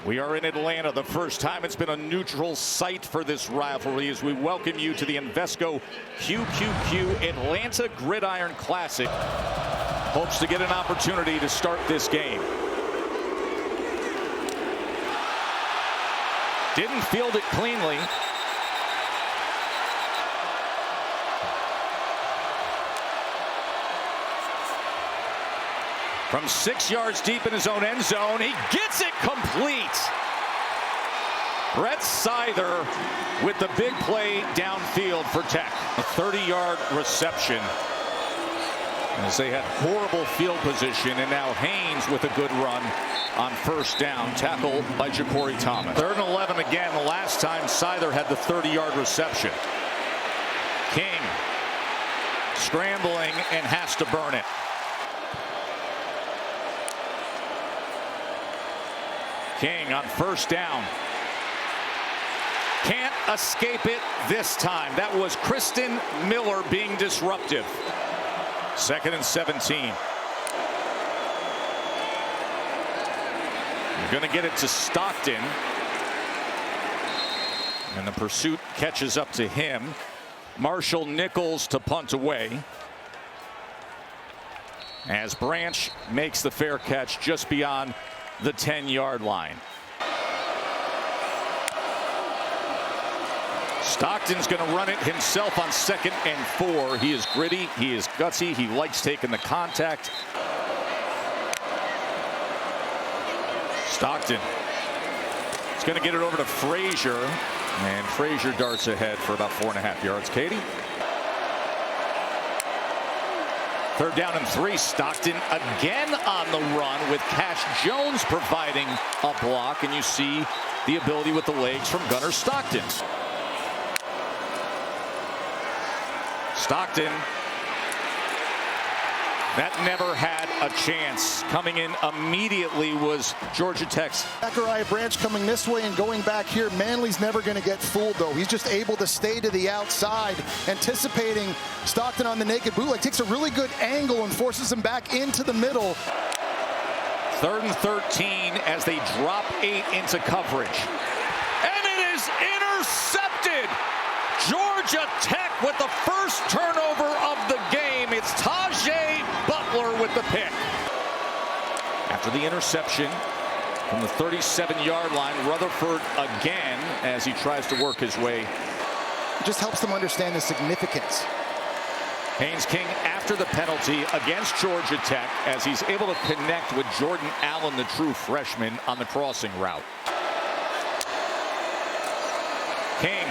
We are in Atlanta, the first time it's been a neutral site for this rivalry, as we welcome you to the Invesco QQQ Atlanta Gridiron Classic. Hopes to get an opportunity to start this game. Didn't field it cleanly. From 6 yards deep in his own end zone, he gets it complete. Brett Seither with the big play downfield for Tech. A 30-yard reception, as they had horrible field position, and now Haynes with a good run on first down, tackled by Ja'Cory Thomas. 3rd and 11 again. The last time Seither had the 30-yard reception. King scrambling and has to burn it. King on first down. Can't escape it this time. That was Kristen Miller being disruptive. 2nd and 17. You're going to get it to Stockton. And the pursuit catches up to him. Marshall Nichols to punt away, as Branch makes the fair catch just beyond the 10-yard line. Stockton's going to run it himself on 2nd and 4. He is gritty, he is gutsy, he likes taking the contact. Stockton is going to get it over to Frazier, and Frazier darts ahead for about 4.5 yards. Katie? 3rd down and 3. Stockton again on the run, with Cash Jones providing a block, and you see the ability with the legs from Gunnar Stockton. Stockton, that never had a chance. Coming in immediately was Georgia Tech's Zachariah Branch coming this way and going back here. Manley's never going to get fooled, though. He's just able to stay to the outside, anticipating Stockton on the naked bootleg. Takes a really good angle and forces him back into the middle. 3rd and 13 as they drop 8 into coverage. And it is intercepted. Georgia Tech with the first turnover of the game. It's Tajay Butler with the pick. After the interception from the 37-yard line, Rutherford again as he tries to work his way. It just helps them understand the significance. Haynes King after the penalty against Georgia Tech, as he's able to connect with Jordan Allen, the true freshman, on the crossing route. King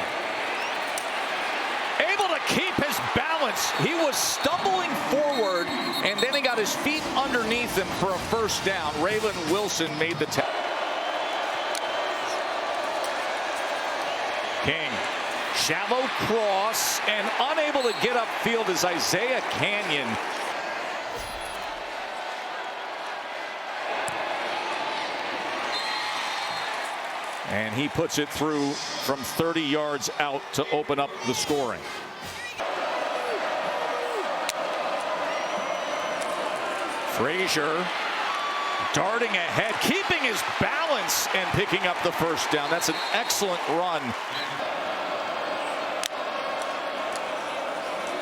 able to keep his balance. He was stumbling forward, and then he got his feet underneath him for a first down. Raylan Wilson made the tackle. King, shallow cross, and unable to get upfield is Isaiah Canyon. And he puts it through from 30 yards out to open up the scoring. Frazier darting ahead, keeping his balance and picking up the first down. That's an excellent run.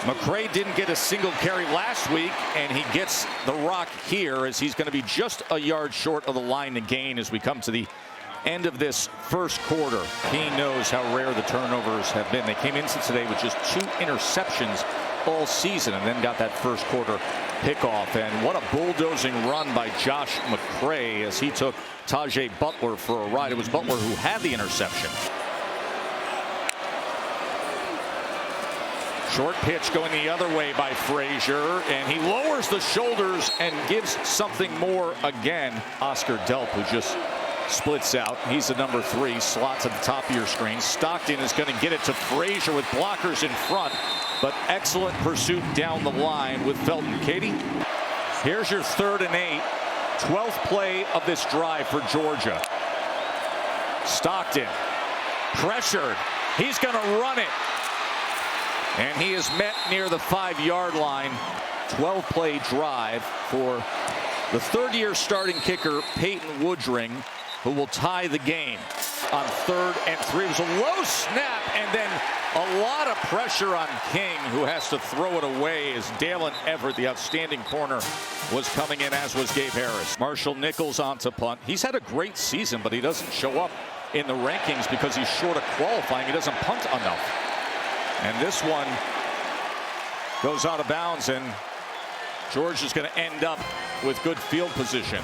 McCray didn't get a single carry last week, and he gets the rock here, as he's going to be just a yard short of the line to gain as we come to the end of this first quarter. He knows how rare the turnovers have been. They came into today with just 2 interceptions all season, and then got that first quarter pickoff. And what a bulldozing run by Josh McCray as he took Tajay Butler for a ride. It was Butler who had the interception. Short pitch going the other way by Frazier, and he lowers the shoulders and gives something more again. Oscar Delp, who just splits out. He's the number 3, slots at the top of your screen. Stockton is going to get it to Frazier with blockers in front, but excellent pursuit down the line with Felton. Katie, here's your 3rd and 8, 12th play of this drive for Georgia. Stockton pressured. He's going to run it, and he is met near the 5-yard line. 12-play drive for the 3rd-year starting kicker Peyton Woodring. who will tie the game on 3rd and 3. It was a low snap, and then a lot of pressure on King, who has to throw it away as Dalen Everett, the outstanding corner, was coming in, as was Gabe Harris. Marshall Nichols on to punt. He's had a great season, but he doesn't show up in the rankings because he's short of qualifying. He doesn't punt enough. And this one goes out of bounds, and Georgia's going to end up with good field position.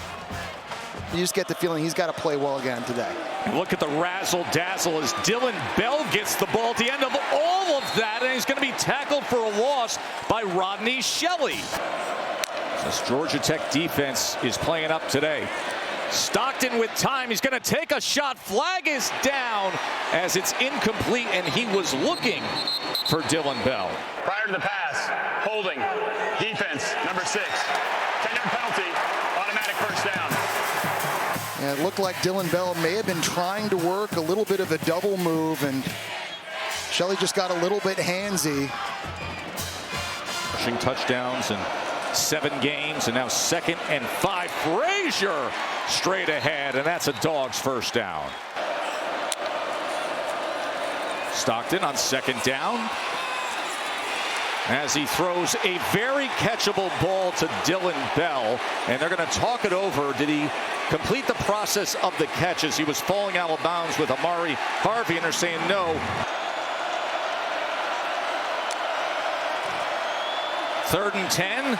You just get the feeling he's got to play well again today. And look at the razzle-dazzle as Dylan Bell gets the ball at the end of all of that, and he's going to be tackled for a loss by Rodney Shelley. This Georgia Tech defense is playing up today. Stockton with time. He's going to take a shot. Flag is down as it's incomplete, and he was looking for Dylan Bell. Prior to the pass, holding, defense, number 6. 10-yard penalty, automatic first down. And it looked like Dylan Bell may have been trying to work a little bit of a double move, and Shelley just got a little bit handsy. Rushing touchdowns in 7 games, and now 2nd and 5. Frazier straight ahead, and that's a Dogs first down. Stockton on 2nd down as he throws a very catchable ball to Dylan Bell, and they're going to talk it over. Did he complete the process of the catch as he was falling out of bounds with Amari Harvey, and they're saying no. 3rd and 10.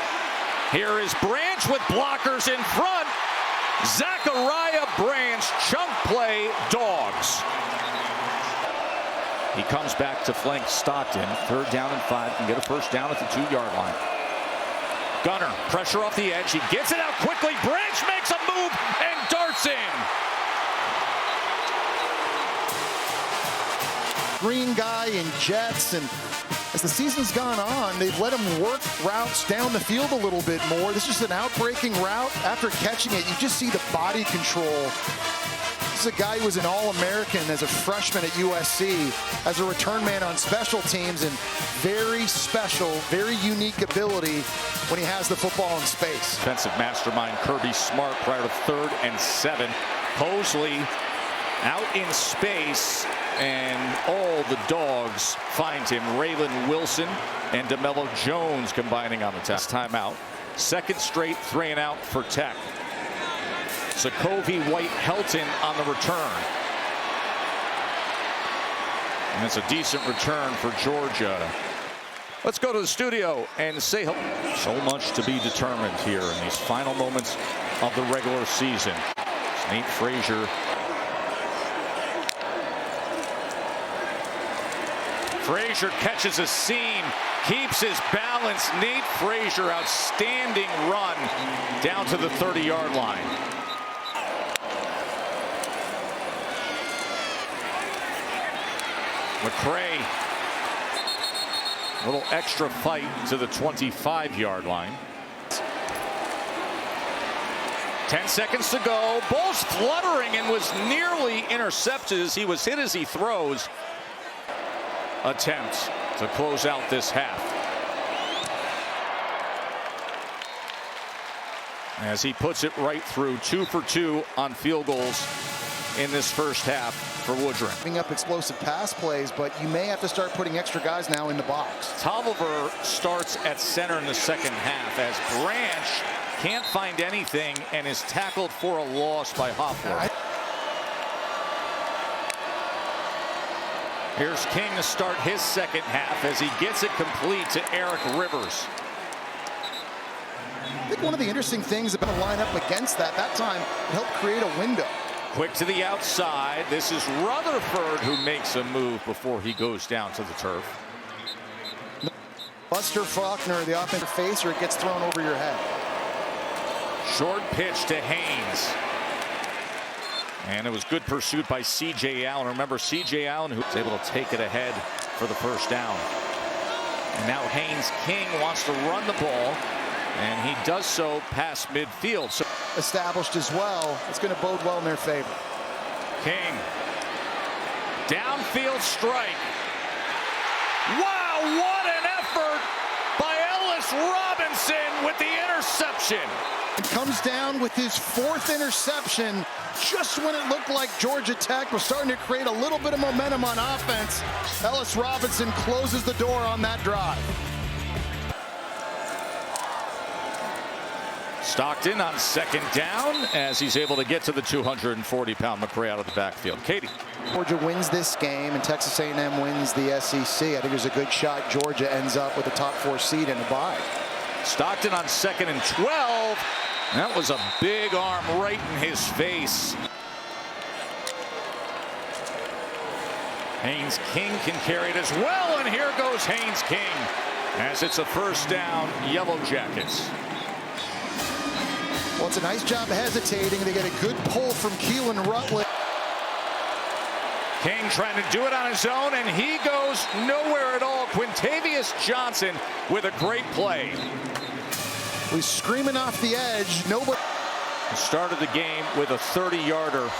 Here is Branch with blockers in front. Zachariah Branch, chunk play, Dogs. He comes back to flank Stockton. 3rd down and 5. Can get a first down at the 2-yard line. Gunner, pressure off the edge. He gets it out quickly. Branch makes a move and darts in. Green guy in jets, and as the season's gone on, they've let him work routes down the field a little bit more. This is an outbreaking route. After catching it, you just see the body control. This is a guy who was an All-American as a freshman at USC, as a return man on special teams, and very special, very unique ability when he has the football in space. Defensive mastermind Kirby Smart prior to 3rd and 7. Mosley out in space, and all the Dogs find him. Raylan Wilson and DeMello Jones combining on the test timeout. 2nd straight 3-and-out for Tech. Sokovie White-Helton on the return. And it's a decent return for Georgia. Let's go to the studio and say hello. So much to be determined here in these final moments of the regular season. It's Nate Frazier. Frazier catches a seam, keeps his balance. Nate Frazier, outstanding run down to the 30-yard line. McCray, a little extra fight to the 25-yard line. 10 seconds to go. Ball's fluttering and was nearly intercepted as he was hit as he throws. Attempt to close out this half. As he puts it right through, 2 for 2 on field goals in this first half for Woodring. Picking up explosive pass plays, but you may have to start putting extra guys now in the box. Tolliver starts at center in the 2nd half as Branch can't find anything and is tackled for a loss by Hoffler. Here's King to start his 2nd half as he gets it complete to Eric Rivers. I think one of the interesting things about a line up against that time, it helped create a window. Quick to the outside. This is Rutherford who makes a move before he goes down to the turf. Buster Faulkner, the offensive facer, it gets thrown over your head. Short pitch to Haynes. And it was good pursuit by C.J. Allen. Remember, C.J. Allen who was able to take it ahead for the first down. And now Haynes King wants to run the ball, and he does so past midfield. So established as well. It's going to bode well in their favor. King. Downfield strike. Wow, what an effort by Ellis Robinson with the interception. It comes down with his 4th interception just when it looked like Georgia Tech was starting to create a little bit of momentum on offense, Ellis Robinson closes the door on that drive. Stockton on second down as he's able to get to the 240-pound McCray out of the backfield. Katie. Georgia wins this game and Texas A&M wins the SEC. I think there's a good shot Georgia ends up with a top 4 seed and a bye. Stockton on 2nd and 12. That was a big arm right in his face. Haynes King can carry it as well, and here goes Haynes King as it's a first down, Yellow Jackets. Well, it's a nice job hesitating. They get a good pull from Keelan Rutledge. King trying to do it on his own, and he goes nowhere at all. Quintavious Johnson with a great play. He's screaming off the edge. Nobody Started the game with a 30-yarder.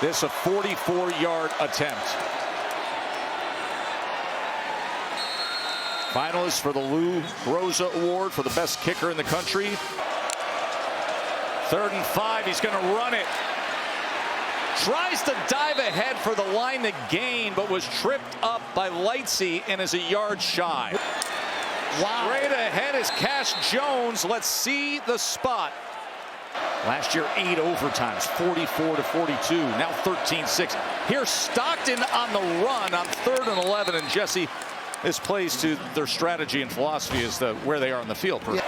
This a 44-yard attempt. Finalist for the Lou Rosa Award for the best kicker in the country. 3rd and 5. He's going to run it. Tries to dive ahead for the line to gain, but was tripped up by Lightsey and is a yard shy. Wow. Straight ahead is Cash Jones. Let's see the spot. Last year, 8 overtimes, 44-42. Now 13-6. Here's Stockton on the run on 3rd and 11. And Jesse, this plays to their strategy and philosophy as to where they are on the field. Yeah.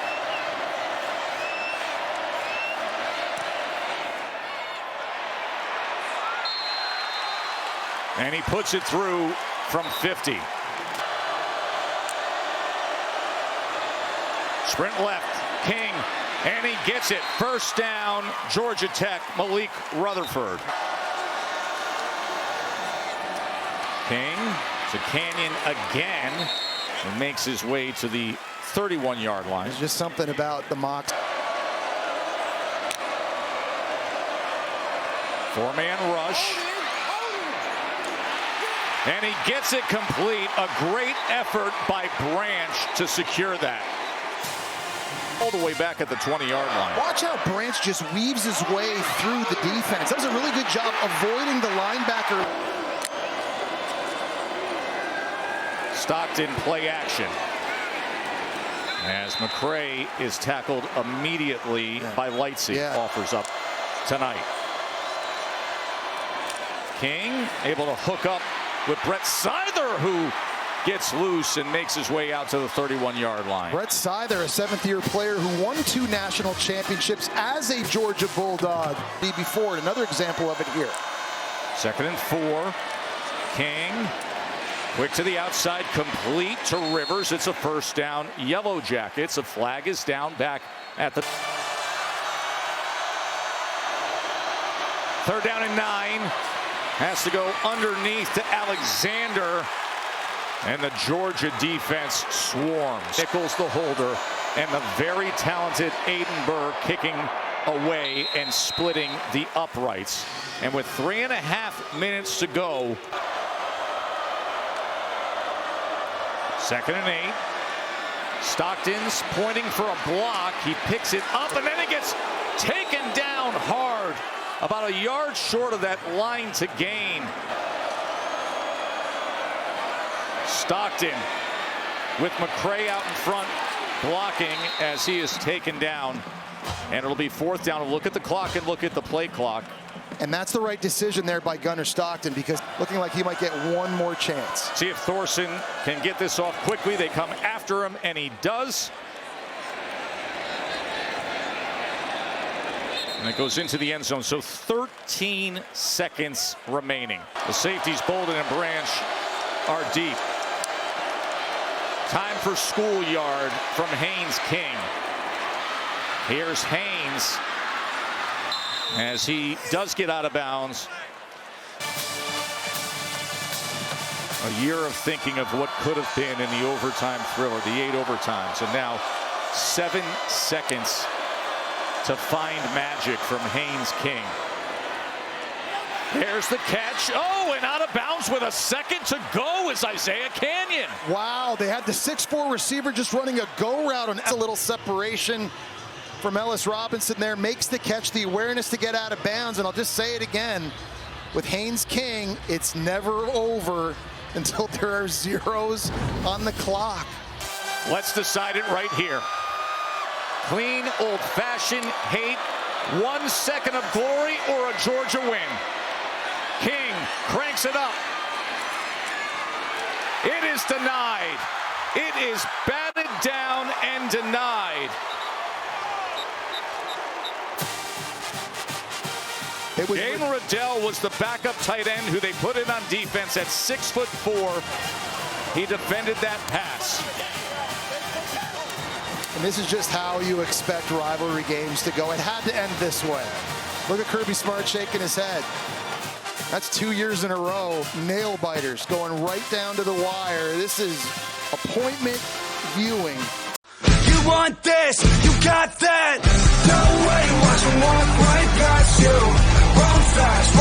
And he puts it through from 50. Sprint left, King, and he gets it. First down, Georgia Tech, Malik Rutherford. King to Canyon again and makes his way to the 31-yard line. There's just something about the mock. 4-man rush. And he gets it complete. A great effort by Branch to secure that. All the way back at the 20-yard line. Watch how Branch just weaves his way through the defense. That was a really good job avoiding the linebacker. Stockton play action. As McCray is tackled immediately by Lightsey. Offers up tonight. King able to hook up with Brett Seither, who gets loose and makes his way out to the 31-yard line. Brett Seither, a 7th-year player who won 2 national championships as a Georgia Bulldog before. Another example of it here. 2nd and 4. King, quick to the outside, complete to Rivers. It's a first down, Yellow Jackets. A flag is down back at the 3rd down and 9. Has to go underneath to Alexander. And the Georgia defense swarms. Nichols the holder, and the very talented Aiden Burr kicking away and splitting the uprights. And with 3.5 minutes to go, 2nd and 8. Stockton's pointing for a block. He picks it up, and then it gets taken down hard. About a yard short of that line to gain. Stockton with McCray out in front blocking as he is taken down. And it'll be 4th down. Look at the clock and look at the play clock. And that's the right decision there by Gunnar Stockton, because looking like he might get one more chance. See if Thorson can get this off quickly. They come after him, and he does. And it goes into the end zone. So 13 seconds remaining. The safeties Bolden and Branch are deep. Time for schoolyard from Haynes King. Here's Haynes as he does get out of bounds. A year of thinking of what could have been in the overtime thriller, the 8 overtimes, and now 7 seconds to find magic from Haynes King. There's the catch. Oh, and out of bounds with a second to go is Isaiah Canyon. Wow, they had the 6'4" receiver just running a go route, and a little separation from Ellis Robinson there, makes the catch, the awareness to get out of bounds. And I'll just say it again, with Haynes King, it's never over until there are zeros on the clock. Let's decide it right here. Clean, old-fashioned hate. 1 second of glory or a Georgia win. King cranks it up. It is denied. It is batted down and denied. Gabe Riddell was the backup tight end who they put in on defense at 6'4". He defended that pass. And this is just how you expect rivalry games to go. It had to end this way. Look at Kirby Smart shaking his head. That's 2 years in a row. Nail biters going right down to the wire. This is appointment viewing. You want this, you got that. No way, watch them walk right past you. Wrong fast,